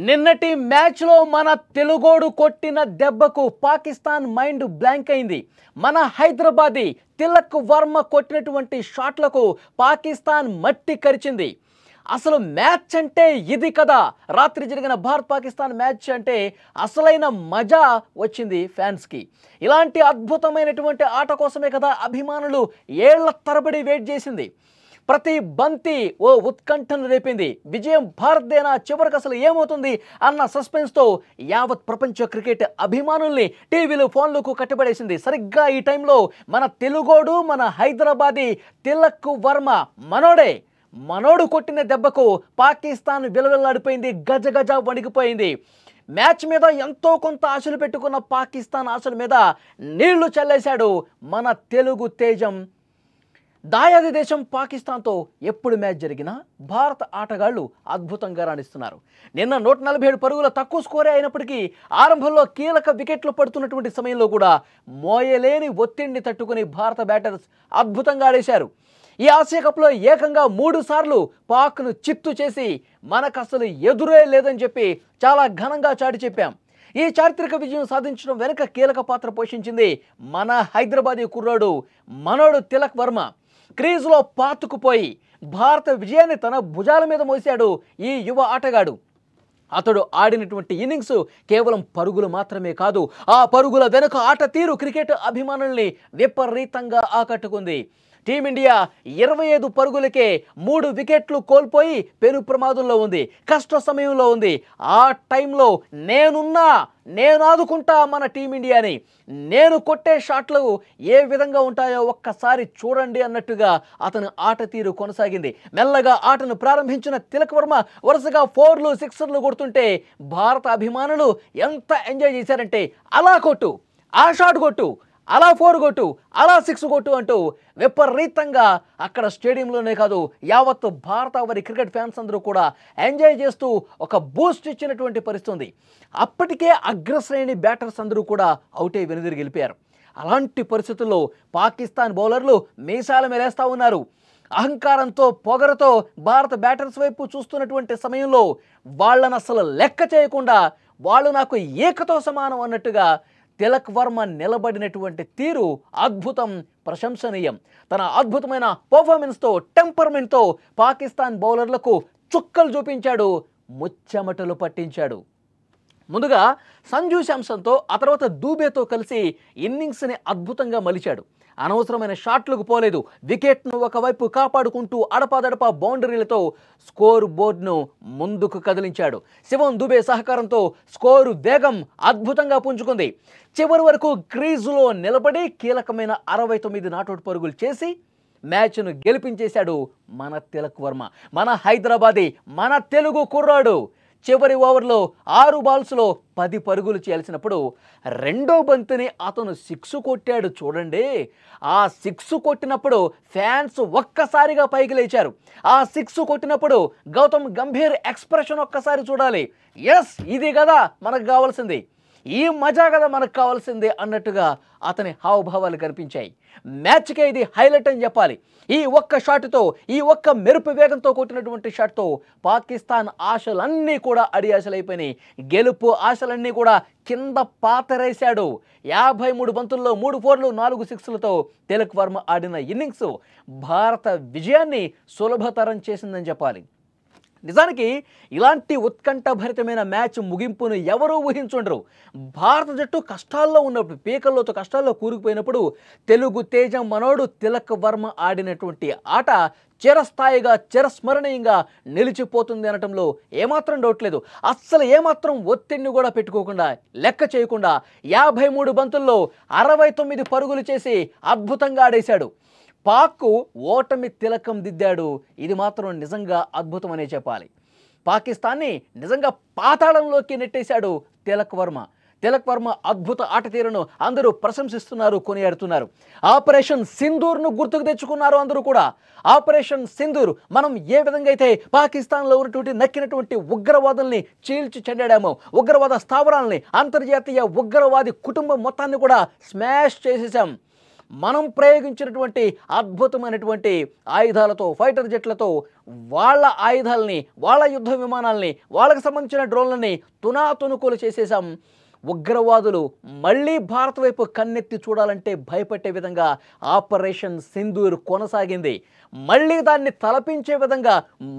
నిన్నటి మ్యాచ్లో మన తెలుగోడు కొట్టిన దెబ్బకు పాకిస్తాన్ మైండ్ బ్లాంక్ అయింది. మన హైదరాబాదీ తిలక్ వర్మ కొట్టినటువంటి షాట్లకు పాకిస్తాన్ మట్టి కరిచింది. అసలు మ్యాచ్ అంటే ఇది కదా. రాత్రి జరిగిన భారత్ పాకిస్తాన్ మ్యాచ్ అంటే అసలైన మజా వచ్చింది ఫ్యాన్స్కి. ఇలాంటి అద్భుతమైనటువంటి ఆట కోసమే కదా అభిమానులు ఏళ్ల తరబడి వెయిట్ చేసింది. ప్రతి బంతి ఓ ఉత్కంఠను రేపింది. విజయం భారత్దేనా, చివరికి అసలు ఏమవుతుంది అన్న సస్పెన్స్తో యావత్ ప్రపంచ క్రికెట్ అభిమానుల్ని టీవీలు ఫోన్లకు కట్టుబడేసింది. సరిగ్గా ఈ టైంలో మన తెలుగోడు, మన హైదరాబాదీ తిలక్ వర్మ మనోడు కొట్టిన దెబ్బకు పాకిస్తాన్ విలవిల్లాడిపోయింది, గజగజ వణికిపోయింది. మ్యాచ్ మీద ఎంతో కొంత ఆశలు పెట్టుకున్న పాకిస్తాన్ ఆశల మీద నీళ్లు చల్లేశాడు మన తెలుగు తేజం. దాయాది దేశం పాకిస్తాన్తో ఎప్పుడు మ్యాచ్ జరిగినా భారత ఆటగాళ్లు అద్భుతంగా రాణిస్తున్నారు. నిన్న 147 పరుగుల తక్కువ స్కోరే అయినప్పటికీ ఆరంభంలో కీలక వికెట్లు పడుతున్నటువంటి సమయంలో కూడా మోయలేని ఒత్తిడిని తట్టుకుని భారత బ్యాటర్స్ అద్భుతంగా ఆడేశారు. ఈ ఆసియా కప్లో ఏకంగా 3 సార్లు పాక్ను చిత్తు చేసి మనకు అసలు ఎదురే లేదని చెప్పి చాలా ఘనంగా చాటి చెప్పాం. ఈ చారిత్రక విజయం సాధించడం వెనుక కీలక పాత్ర పోషించింది మన హైదరాబాదీ కుర్రాడు మనోడు తిలక్ వర్మ. క్రీజులో పాతుకుపోయి భారత విజయాన్ని తన భుజాల మీద మోసాడు ఈ యువ ఆటగాడు. అతడు ఆడినటువంటి ఇన్నింగ్స్ కేవలం పరుగులు మాత్రమే కాదు, ఆ పరుగుల వెనుక ఆట తీరు క్రికెట్ అభిమానుల్ని విపరీతంగా ఆకట్టుకుంది. టీమిండియా 25 పరుగులకే 3 వికెట్లు కోల్పోయి పెను ప్రమాదంలో ఉంది, కష్ట సమయంలో ఉంది. ఆ టైంలో నేను ఆదుకుంటా మన టీమిండియాని, నేను కొట్టే షాట్లు ఏ విధంగా ఉంటాయో ఒక్కసారి చూడండి అన్నట్టుగా అతను ఆట తీరు కొనసాగింది. మెల్లగా ఆటను ప్రారంభించిన తిలక్ వర్మ వరుసగా 4లు 6లు కొడుతుంటే భారత అభిమానులు ఎంత ఎంజాయ్ చేశారంటే అలా కొట్టు, ఆ షాట్ కొట్టు, అలా 4 కొట్టు, అలా 6 కొట్టు అంటూ విపరీతంగా అక్కడ స్టేడియంలోనే కాదు యావత్ భారతావరి క్రికెట్ ఫ్యాన్స్ అందరూ కూడా ఎంజాయ్ చేస్తూ ఒక బూస్ట్ ఇచ్చినటువంటి పరిస్థితి. అప్పటికే అగ్రశ్రేణి బ్యాటర్స్ అందరూ కూడా అవుటే వెనుదిరిగి వెళ్ళిపోయారు. అలాంటి పరిస్థితుల్లో పాకిస్తాన్ బౌలర్లు మీసాల మేలేస్తూ ఉన్నారు. అహంకారంతో పొగరతో భారత బ్యాటర్స్ వైపు చూస్తున్నటువంటి సమయంలో వాళ్ళని అసలు లెక్క చేయకుండా వాళ్ళు నాకు ఏకతో సమానం అన్నట్టుగా తిలక్ వర్మ నిలబడినటువంటి తీరు అద్భుతం, ప్రశంసనీయం. తన అద్భుతమైన పర్ఫార్మెన్స్తో, టెంపర్మెంట్తో పాకిస్తాన్ బౌలర్లకు చుక్కలు చూపించాడు, ముచ్చెమటలు పట్టించాడు. ముందుగా సంజు శాంసన్తో, ఆ తర్వాత దూబేతో కలిసి ఇన్నింగ్స్ని అద్భుతంగా మలిచాడు. అనవసరమైన షాట్లకు పోలేదు, వికెట్ను ఒకవైపు కాపాడుకుంటూ అడపాదడపా బౌండరీలతో స్కోర్ బోర్డును ముందుకు కదిలించాడు. శివం దుబే సహకారంతో స్కోరు వేగం అద్భుతంగా పుంజుకుంది. చివరి వరకు క్రీజులో నిలబడి కీలకమైన 69 నాట్అవుట్ పరుగులు చేసి మ్యాచ్ను గెలిపించేశాడు మన తిలక్ వర్మ, మన హైదరాబాదీ, మన తెలుగు కుర్రాడు. చివరి ఓవర్లో 6 బాల్స్లో 10 పరుగులు చేయాల్సినప్పుడు రెండో బంతిని అతను 6 కొట్టాడు చూడండి. ఆ 6 కొట్టినప్పుడు ఫ్యాన్స్ ఒక్కసారిగా పైకి లేచారు. ఆ 6 కొట్టినప్పుడు గౌతమ్ గంభీర్ ఎక్స్ప్రెషన్ ఒక్కసారి చూడాలి. ఎస్, ఇది కదా మనకు కావాల్సింది, ఈ మజా కదా మనకు కావాల్సిందే అన్నట్టుగా అతని హావభావాలు కనిపించాయి. మ్యాచ్కే ఇది హైలైట్ అని చెప్పాలి. ఈ ఒక్క షాట్తో, ఈ ఒక్క మెరుపు వేగంతో కొట్టినటువంటి షాట్తో పాకిస్తాన్ ఆశలన్నీ కూడా అడియాశలైపోయినాయి. గెలుపు ఆశలన్నీ కూడా కింద పాతరేశాడు. 53 బంతుల్లో 3 4లు 4 6లతో తిలక్ వర్మ ఆడిన ఇన్నింగ్స్ భారత విజయాన్ని సులభతరం చేసిందని చెప్పాలి. నిజానికి ఇలాంటి ఉత్కంఠభరితమైన మ్యాచ్ ముగింపును ఎవరూ ఊహించుండరు. భారత జట్టు కష్టాల్లో ఉన్నప్పుడు, పీకల్లోతో కష్టాల్లో కూరుకుపోయినప్పుడు తెలుగు తేజం మనోడు తిలక్ వర్మ ఆడినటువంటి ఆట చిరస్థాయిగా, చిరస్మరణీయంగా నిలిచిపోతుంది అనటంలో ఏమాత్రం డౌట్ లేదు. అస్సలు ఏమాత్రం ఒత్తిడిని కూడా పెట్టుకోకుండా, లెక్క చేయకుండా 53 బంతుల్లో 69 పరుగులు చేసి అద్భుతంగా ఆడేశాడు. పాక్కు ఓటమి తిలకం దిద్దాడు. ఇది మాత్రం నిజంగా అద్భుతమనే చెప్పాలి. పాకిస్తాన్ని నిజంగా పాతాళంలోకి నెట్టేశాడు తిలక్ వర్మ. తిలక్ వర్మ అద్భుత ఆట తీరును అందరూ ప్రశంసిస్తున్నారు, కొనియాడుతున్నారు. ఆపరేషన్ సింధూర్ను గుర్తుకు తెచ్చుకున్నారు అందరూ కూడా. ఆపరేషన్ సింధూర్ మనం ఏ విధంగా అయితే పాకిస్తాన్లో ఉన్నటువంటి నక్కినటువంటి ఉగ్రవాదుల్ని చీల్చి చెండాడామో, ఉగ్రవాద స్థావరాలని, అంతర్జాతీయ ఉగ్రవాది కుటుంబం మొత్తాన్ని కూడా స్మాష్ చేసేసాం. మనం ప్రయోగించినటువంటి అద్భుతమైనటువంటి ఆయుధాలతో, ఫైటర్ జెట్లతో వాళ్ళ ఆయుధాలని, వాళ్ళ యుద్ధ విమానాలని, వాళ్ళకి సంబంధించిన డ్రోన్లని తునాతునుకులు చేసేసాం. ఉగ్రవాదులు మళ్ళీ భారత్ వైపు కన్నెత్తి చూడాలంటే భయపెట్టే విధంగా ఆపరేషన్ సింధూర్ కొనసాగింది. మళ్ళీ దాన్ని తలపించే విధంగా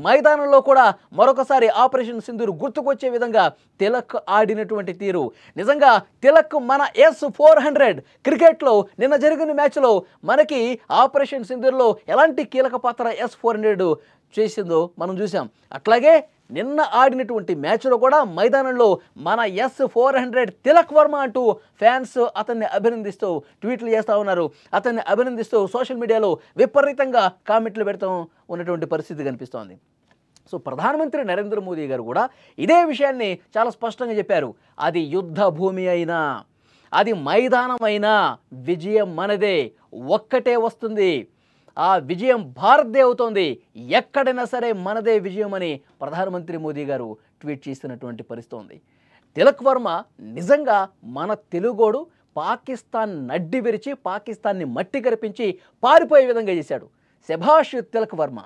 మైదానంలో కూడా మరొకసారి ఆపరేషన్ సింధూర్ గుర్తుకొచ్చే విధంగా తిలక్ ఆడినటువంటి తీరు నిజంగా తిలక్ మన S-400 క్రికెట్లో నిన్న జరిగిన మ్యాచ్లో మనకి ఆపరేషన్ సింధూర్లో ఎలాంటి కీలక పాత్ర S-400 చేసిందో మనం చూసాం. అట్లాగే నిన్న ఆడినటువంటి మ్యాచ్లో కూడా మైదానంలో మన S-400 తిలక్ వర్మ అంటూ ఫ్యాన్స్ అతన్ని అభినందిస్తూ ట్వీట్లు చేస్తూ ఉన్నారు. అతన్ని అభినందిస్తూ సోషల్ మీడియాలో విపరీతంగా కామెంట్లు పెడుతూ ఉన్నటువంటి పరిస్థితి కనిపిస్తోంది. సో ప్రధానమంత్రి నరేంద్ర మోదీ గారు కూడా ఇదే విషయాన్ని చాలా స్పష్టంగా చెప్పారు. అది యుద్ధ భూమి అయినా, అది మైదానం అయినా విజయం మనదే, ఒక్కటే వస్తుంది, ఆ విజయం భారత్దే అవుతోంది, ఎక్కడైనా సరే మనదే విజయం అని ప్రధానమంత్రి మోదీ గారు ట్వీట్ చేస్తున్నటువంటి పరిస్థితి ఉంది. తిలక్ వర్మ నిజంగా మన తెలుగోడు పాకిస్తాన్ నడ్డి విరిచి పాకిస్తాన్ని మట్టి కరిపించి పారిపోయే విధంగా చేశాడు. శభాష్ తిలక్ వర్మ.